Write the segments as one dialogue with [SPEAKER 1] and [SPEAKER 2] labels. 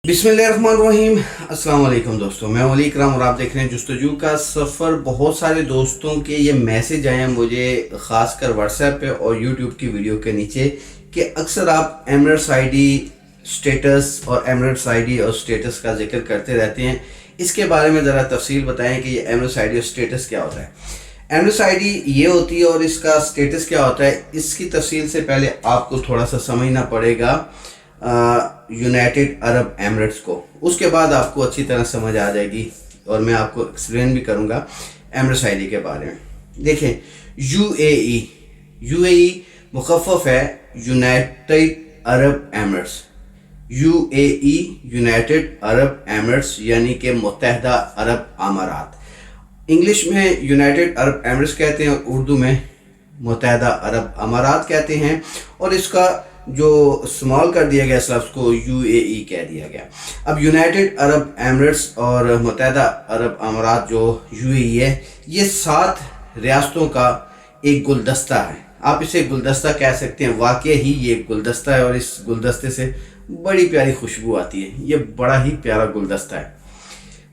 [SPEAKER 1] बिस्मिल्लाहिर्रहमानिर्रहीम। अस्सलाम वालेकुम दोस्तों, मैं वली इकराम और आप देख रहे हैं जुस्तजू का सफ़र। बहुत सारे दोस्तों के ये मैसेज आए हैं मुझे, ख़ासकर व्हाट्सएप पे और यूट्यूब की वीडियो के नीचे, कि अक्सर आप एमरेट्स आईडी स्टेटस और एमरेट्स आईडी और स्टेटस का जिक्र करते रहते हैं। इसके बारे में ज़रा तफसील बताएं कि ये एमरेट्स आईडी और स्टेटस क्या होता है। एमरेट्स आईडी ये होती है और इसका स्टेटस क्या होता है, इसकी तफसील से पहले आपको थोड़ा सा समझना पड़ेगा यूनाइटेड अरब एमिरेट्स को। उसके बाद आपको अच्छी तरह समझ आ जाएगी और मैं आपको एक्सप्लेन भी करूंगा एमरेट्स आईडी के बारे में। देखें, यूएई मुखफ़फ़ है United Arab Emirates. UAE United Arab Emirates यानी कि मुत्तहदा अरब अमारात। इंग्लिश में यूनाइटेड अरब एमिरेट्स कहते हैं और उर्दू में मुत्तहदा अरब अमारात कहते हैं, और इसका जो स्मॉल कर दिया गया इस लफ्ज़ को यूएई कह दिया गया। अब यूनाइटेड अरब एमिरेट्स और मुत्तहदा अरब अमारात जो यूएई है, ये 7 रियासतों का एक गुलदस्ता है। आप इसे गुलदस्ता कह सकते हैं, वाकई ही ये गुलदस्ता है और इस गुलदस्ते से बड़ी प्यारी खुशबू आती है। ये बड़ा ही प्यारा गुलदस्ता है।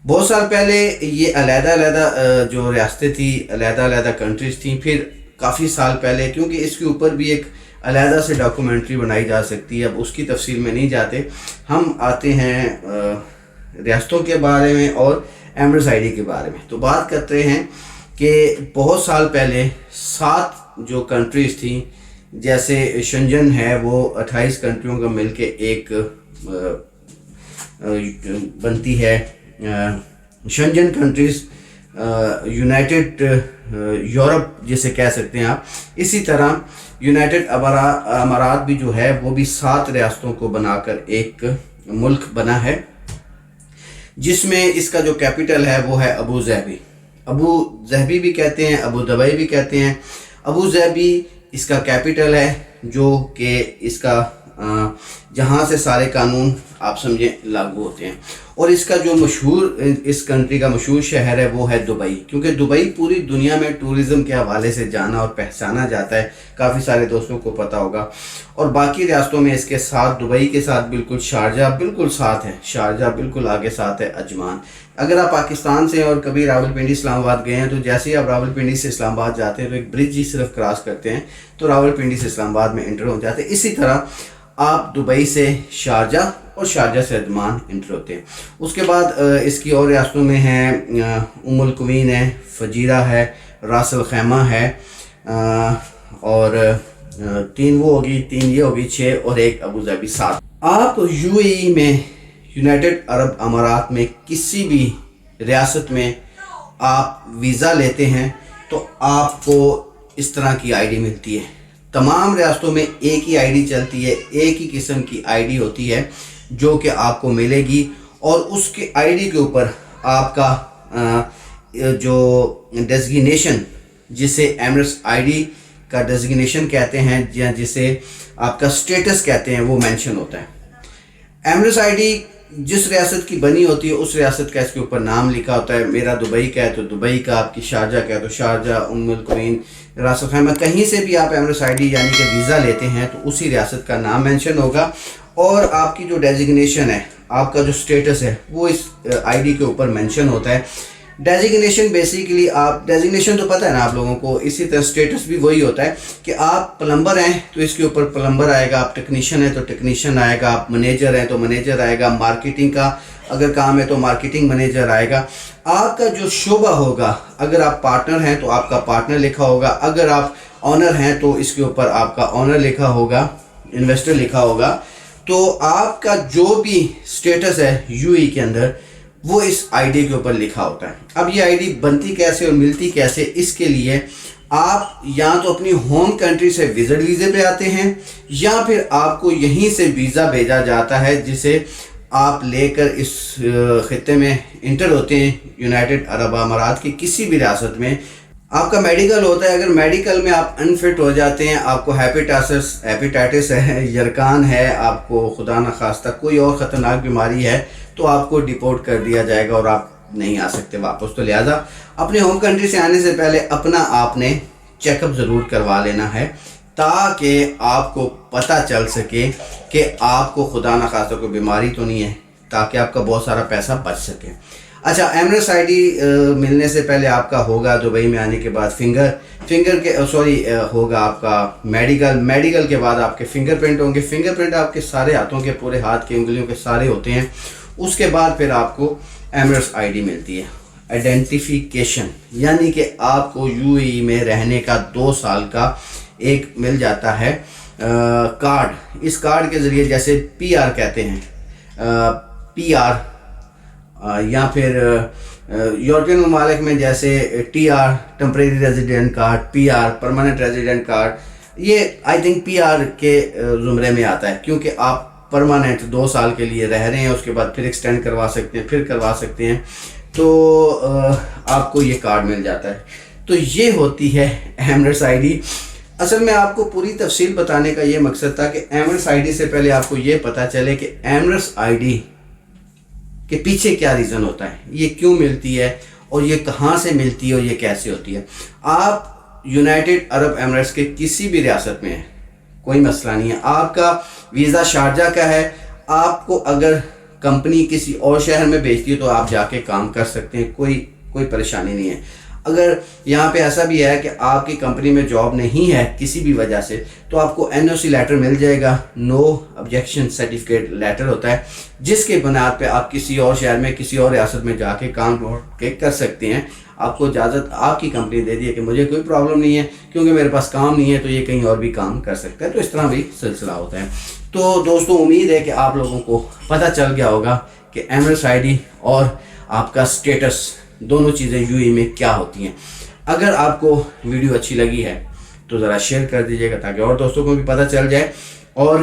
[SPEAKER 1] बहुत साल पहले ये अलग-अलग जो रियासतें थी, अलग-अलग कंट्रीज थी। फिर काफ़ी साल पहले, क्योंकि इसके ऊपर भी एक अलहदा से डॉक्यूमेंट्री बनाई जा सकती है, अब उसकी तफसील में नहीं जाते, हम आते हैं रियासतों के बारे में और एमरेट्स आईडी के बारे में। तो बात करते हैं कि बहुत साल पहले 7 जो कंट्रीज़ थी, जैसे शेंजन है, वो 28 कंट्रियों का मिलके एक बनती है शेंजन कंट्रीज़, यूनाइटेड यूरोप जिसे कह सकते हैं आप। इसी तरह यूनाइटेड अमारात भी जो है वो भी 7 रियासतों को बनाकर एक मुल्क बना है, जिसमें इसका जो कैपिटल है वो है अबू ज़हबी। अबू ज़हबी भी कहते हैं, अबू दबई भी कहते हैं। अबू ज़हबी इसका कैपिटल है, जो कि इसका जहाँ से सारे कानून आप समझें लागू होते हैं। और इसका जो मशहूर, इस कंट्री का मशहूर शहर है वो है दुबई, क्योंकि दुबई पूरी दुनिया में टूरिज़्म के हवाले से जाना और पहचाना जाता है। काफ़ी सारे दोस्तों को पता होगा। और बाकी रियासतों में इसके साथ, दुबई के साथ बिल्कुल शारजा बिल्कुल साथ है, शारजा बिल्कुल आगे साथ है अजमान। अगर आप पाकिस्तान से और कभी रावलपिंडी इस्लामाबाद गए हैं, तो जैसे ही आप रावलपिंडी से इस्लामाबाद जाते हैं तो एक ब्रिज ही सिर्फ क्रॉस करते हैं तो रावलपिंडी से इस्लामाबाद में इंटर हो जाते हैं। इसी तरह आप दुबई से शारजा और शारजा से अजमान इंटर होते हैं। उसके बाद इसकी और रियासतों में है उम्मुल कुवैन है, फजीरा है, रास अल खैमा है, और 3 वो होगी, 3 ये होगी, 6 और 1 अबू धाबी 7। आप यूएई में, यूनाइटेड अरब अमारात में किसी भी रियासत में आप वीज़ा लेते हैं तो आपको इस तरह की आईडी मिलती है। तमाम रियासतों में एक ही आईडी चलती है, एक ही किस्म की आईडी होती है जो कि आपको मिलेगी, और उसके आईडी के ऊपर आपका जो डेजिग्नेशन, जिसे एमिरेट्स आईडी का डेजिग्नेशन कहते हैं या जिसे आपका स्टेटस कहते हैं, वो मेंशन होता है। एमिरेट्स आईडी जिस रियासत की बनी होती है उस रियासत का इसके ऊपर नाम लिखा होता है। मेरा दुबई का है तो दुबई का, आपकी शारजा का है तो शारजा, उम्मुल कुवैन, रास अल खैमा, कहीं से भी आप एमिरेट्स आईडी यानी कि वीज़ा लेते हैं तो उसी रियासत का नाम मेंशन होगा। और आपकी जो डेजिग्नेशन है, आपका जो स्टेटस है, वो इस आईडी के ऊपर मेंशन होता है। डेजिग्नेशन बेसिकली, आप डेजिग्नेशन तो पता है ना आप लोगों को, इसी तरह स्टेटस भी वही होता है कि आप प्लम्बर हैं तो इसके ऊपर प्लम्बर आएगा, आप टेक्नीशियन हैं तो टेक्नीशियन आएगा, आप मैनेजर हैं तो मैनेजर आएगा, मार्केटिंग का अगर काम है तो मार्केटिंग मैनेजर आएगा। आपका जो शोबा होगा, अगर आप पार्टनर हैं तो आपका पार्टनर लिखा होगा, अगर आप ऑनर हैं तो इसके ऊपर आपका ऑनर लिखा होगा, इन्वेस्टर लिखा होगा। तो आपका जो भी स्टेटस है यूएई के अंदर, वो इस आईडी के ऊपर लिखा होता है। अब ये आईडी बनती कैसे और मिलती कैसे, इसके लिए आप या तो अपनी होम कंट्री से विजिट वीज़े पे आते हैं, या फिर आपको यहीं से वीज़ा भेजा जाता है जिसे आप लेकर इस खित्ते में इंटर होते हैं। यूनाइटेड अरब अमारात की किसी भी रियासत में आपका मेडिकल होता है। अगर मेडिकल में आप अनफिट हो जाते हैं, आपको हेपेटाइटिस है, यरकान है, आपको खुदा न खास्ता कोई और ख़तरनाक बीमारी है, तो आपको डिपोर्ट कर दिया जाएगा और आप नहीं आ सकते वापस। तो लिहाजा अपने होम कंट्री से आने से पहले अपना आपने चेकअप ज़रूर करवा लेना है, ताकि आपको पता चल सके कि आपको खुदा न खास्ता कोई बीमारी तो नहीं है, تاکہ آپ کا بہت سارا پیسہ بچ سکے. اچھا, ایمریٹس آئی ڈی ملنے سے پہلے آپ کا ہوگا دبئی میں آنے کے بعد ہوگا آپ کا میڈیکل کے بعد آپ کے فنگر پرنٹ ہوں گے. فنگر پرنٹ آپ کے سارے ہاتھوں کے, پورے ہاتھ کے انگلیوں کے سارے ہوتے ہیں. اس کے بعد پھر آپ کو ایمریٹس آئی ڈی ملتی ہے, آئیڈینٹیفیکیشن, یعنی کہ آپ کو یو اے ای میں رہنے کا 2 سال کا ایک مل جاتا ہے کارڈ. اس کارڈ کے ذریعے جیسے پی آر کہتے ہیں, پی آر یا پھر یورپین ممالک میں جیسے T R temporary resident card, P R permanent resident card, یہ آئی تھنک پی آر کے زمرے میں آتا ہے, کیونکہ آپ پرماننٹ 2 سال کے لیے رہ رہے ہیں, اس کے بعد پھر ایکسٹینڈ کروا سکتے ہیں, پھر کروا سکتے ہیں, تو آپ کو یہ کارڈ مل جاتا ہے. تو یہ ہوتی ہے ایمریٹس آئی ڈی. اصل میں آپ کو پوری تفصیل بتانے کا یہ مقصد تھا کہ ایمریٹس آئی ڈی سے پہلے آپ کو یہ پتہ چلے کہ ایمریٹس آئی ڈی کے پیچھے کیا ریزن ہوتا ہے, یہ کیوں ملتی ہے اور یہ کہاں سے ملتی ہے اور یہ کیسے ہوتی ہے. آپ یونائٹڈ عرب ایمریٹس کے کسی بھی ریاست میں ہیں, کوئی مسئلہ نہیں ہے. آپ کا ویزا شارجہ کا ہے, آپ کو اگر کمپنی کسی اور شہر میں بھیجتی ہے تو آپ جا کے کام کر سکتے ہیں, کوئی پریشانی نہیں ہے. اگر یہاں پہ ایسا بھی ہے کہ آپ کی کمپنی میں جاب نہیں ہے کسی بھی وجہ سے, تو آپ کو این او سی لیٹر مل جائے گا, نو آبجیکشن سرٹیفکیٹ لیٹر ہوتا ہے, جس کے بنیاد پہ آپ کسی اور شہر میں کسی اور ریاست میں جا کے کام کر سکتے ہیں. آپ کو اجازت آپ کی کمپنی دے دی ہے کہ مجھے کوئی پرابلم نہیں ہے کیونکہ میرے پاس کام نہیں ہے, تو یہ کہیں اور بھی کام کر سکتا ہے. تو اس طرح بھی سلسلہ ہوتا ہے. تو دوستوں, امید ہے کہ آپ لوگوں کو پتہ چل گیا ہوگا کہ ایمریٹس آئی ڈی اور آپ کا اسٹیٹس دونوں چیزیں یو اے میں کیا ہوتی ہیں. اگر آپ کو ویڈیو اچھی لگی ہے تو ذرا شیئر کر دیجیے گا تاکہ اور دوستوں کو بھی پتہ چل جائے, اور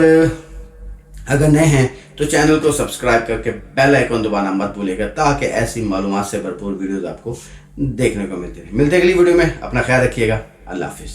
[SPEAKER 1] اگر نئے ہیں تو چینل کو سبسکرائب کر کے بیل آئیکن دبانا مت بھولے گا تاکہ ایسی معلومات سے بھرپور ویڈیوز آپ کو دیکھنے کو ملتے ہیں. ملتے اگلی ویڈیو میں, اپنا خیال رکھیے گا. اللہ حافظ.